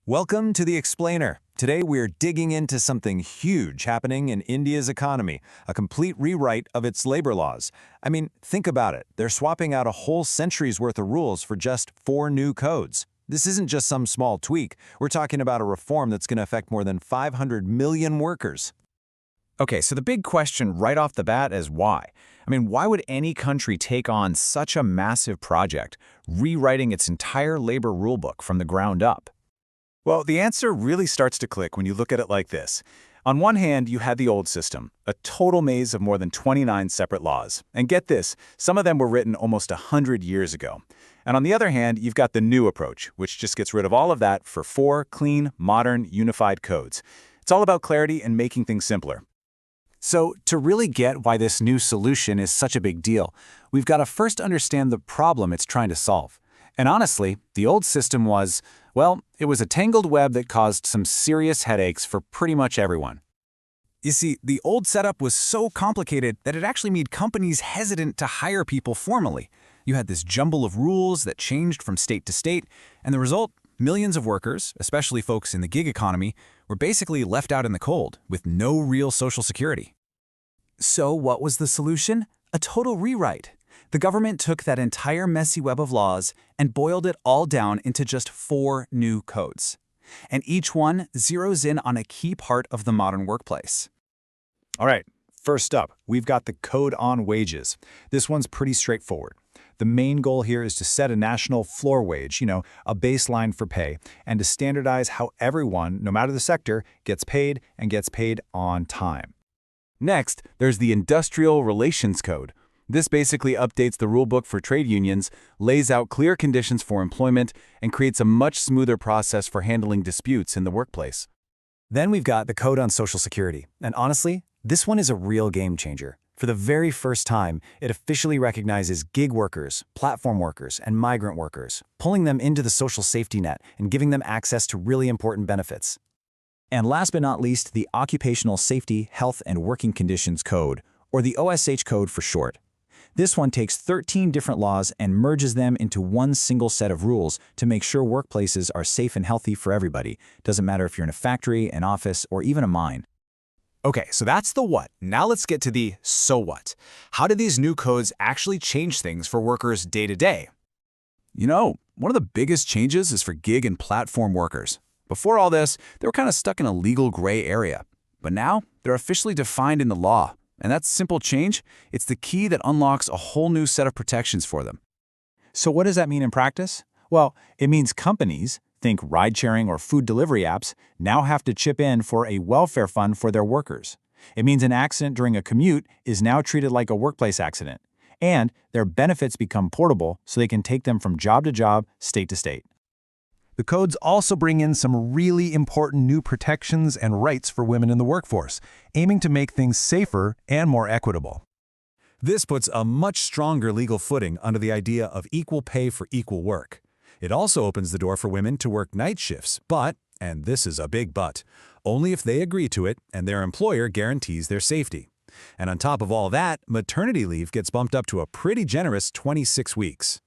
Welcome to The Explainer. Today we're digging into something huge happening in India's economy, a complete rewrite of its labor laws. I mean, think about it. They're swapping out a whole century's worth of rules for just 4 new codes. This isn't just some small tweak. We're talking about a reform that's going to affect more than 500 million workers. Okay, so the big question right off the bat is why? Why would any country take on such a massive project, rewriting its entire labor rulebook from the ground up? Well, the answer really starts to click when you look at it like this. On one hand, you had the old system, a total maze of more than 29 separate laws. And get this, some of them were written almost 100 years ago. And on the other hand, you've got the new approach, which just gets rid of all of that for 4 clean, modern, unified codes. It's all about clarity and making things simpler. So, to really get why this new solution is such a big deal, we've got to first understand the problem it's trying to solve. And honestly, the old system was, well, it was a tangled web that caused some serious headaches for pretty much everyone. You see, the old setup was so complicated that it actually made companies hesitant to hire people formally. You had this jumble of rules that changed from state to state, and the result, millions of workers, especially folks in the gig economy, were basically left out in the cold with no real social security. So what was the solution? A total rewrite. The government took that entire messy web of laws and boiled it all down into just 4 new codes. And each one zeroes in on a key part of the modern workplace. All right, first up, we've got the Code on Wages. This one's pretty straightforward. The main goal here is to set a national floor wage, a baseline for pay, and to standardize how everyone, no matter the sector, gets paid and gets paid on time. Next, there's the Industrial Relations Code. This basically updates the rulebook for trade unions, lays out clear conditions for employment, and creates a much smoother process for handling disputes in the workplace. Then we've got the Code on Social Security. And honestly, this one is a real game changer. For the very first time, it officially recognizes gig workers, platform workers, and migrant workers, pulling them into the social safety net and giving them access to really important benefits. And last but not least, the Occupational Safety, Health, and Working Conditions Code, or the OSH Code for short. This one takes 13 different laws and merges them into one single set of rules to make sure workplaces are safe and healthy for everybody. Doesn't matter if you're in a factory, an office, or even a mine. Okay, so that's the what. Now let's get to the so what. How do these new codes actually change things for workers day to day? One of the biggest changes is for gig and platform workers. Before all this, they were kind of stuck in a legal gray area. But now, they're officially defined in the law. And that simple change, it's the key that unlocks a whole new set of protections for them. So what does that mean in practice? Well, it means companies, think ride-sharing or food delivery apps, now have to chip in for a welfare fund for their workers. It means an accident during a commute is now treated like a workplace accident. And their benefits become portable so they can take them from job to job, state to state. The codes also bring in some really important new protections and rights for women in the workforce, aiming to make things safer and more equitable. This puts a much stronger legal footing under the idea of equal pay for equal work. It also opens the door for women to work night shifts, but, and this is a big but, only if they agree to it and their employer guarantees their safety. And on top of all that, maternity leave gets bumped up to a pretty generous 26 weeks.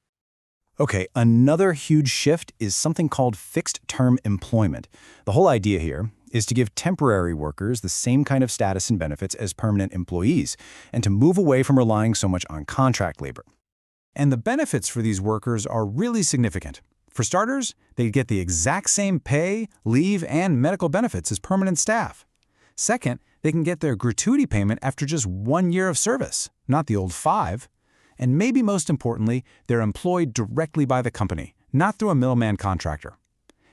Okay, another huge shift is something called fixed-term employment. The whole idea here is to give temporary workers the same kind of status and benefits as permanent employees, and to move away from relying so much on contract labor. And the benefits for these workers are really significant. For starters, they get the exact same pay, leave, and medical benefits as permanent staff. Second, they can get their gratuity payment after just 1 year of service, not the old 5. And maybe most importantly, they're employed directly by the company, not through a middleman contractor.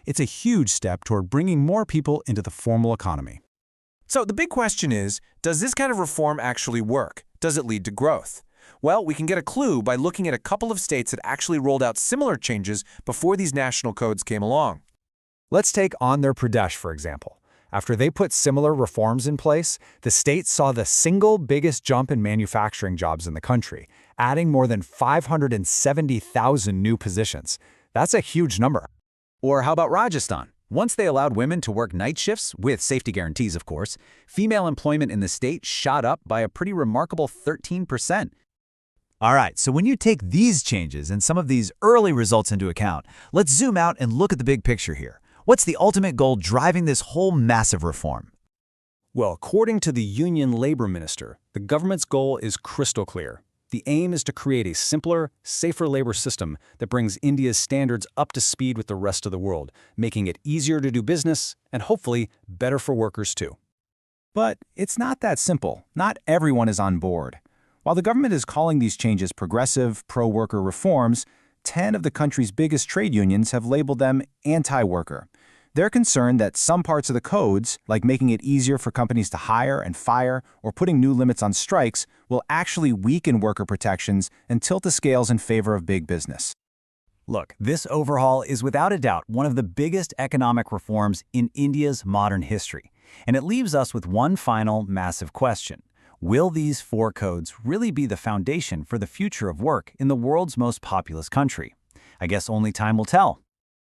It's a huge step toward bringing more people into the formal economy. So the big question is, does this kind of reform actually work? Does it lead to growth? Well, we can get a clue by looking at a couple of states that actually rolled out similar changes before these national codes came along. Let's take Andhra Pradesh, for example. After they put similar reforms in place, the state saw the single biggest jump in manufacturing jobs in the country, adding more than 570,000 new positions. That's a huge number. Or how about Rajasthan? Once they allowed women to work night shifts, with safety guarantees of course, female employment in the state shot up by a pretty remarkable 13%. All right, so when you take these changes and some of these early results into account, let's zoom out and look at the big picture here. What's the ultimate goal driving this whole massive reform? Well, according to the Union Labor Minister, the government's goal is crystal clear. The aim is to create a simpler, safer labor system that brings India's standards up to speed with the rest of the world, making it easier to do business and hopefully better for workers too. But it's not that simple. Not everyone is on board. While the government is calling these changes progressive, pro-worker reforms, 10 of the country's biggest trade unions have labeled them anti-worker. They're concerned that some parts of the codes, like making it easier for companies to hire and fire or putting new limits on strikes, will actually weaken worker protections and tilt the scales in favor of big business. Look, this overhaul is without a doubt one of the biggest economic reforms in India's modern history. And it leaves us with one final massive question. Will these 4 codes really be the foundation for the future of work in the world's most populous country? I guess only time will tell.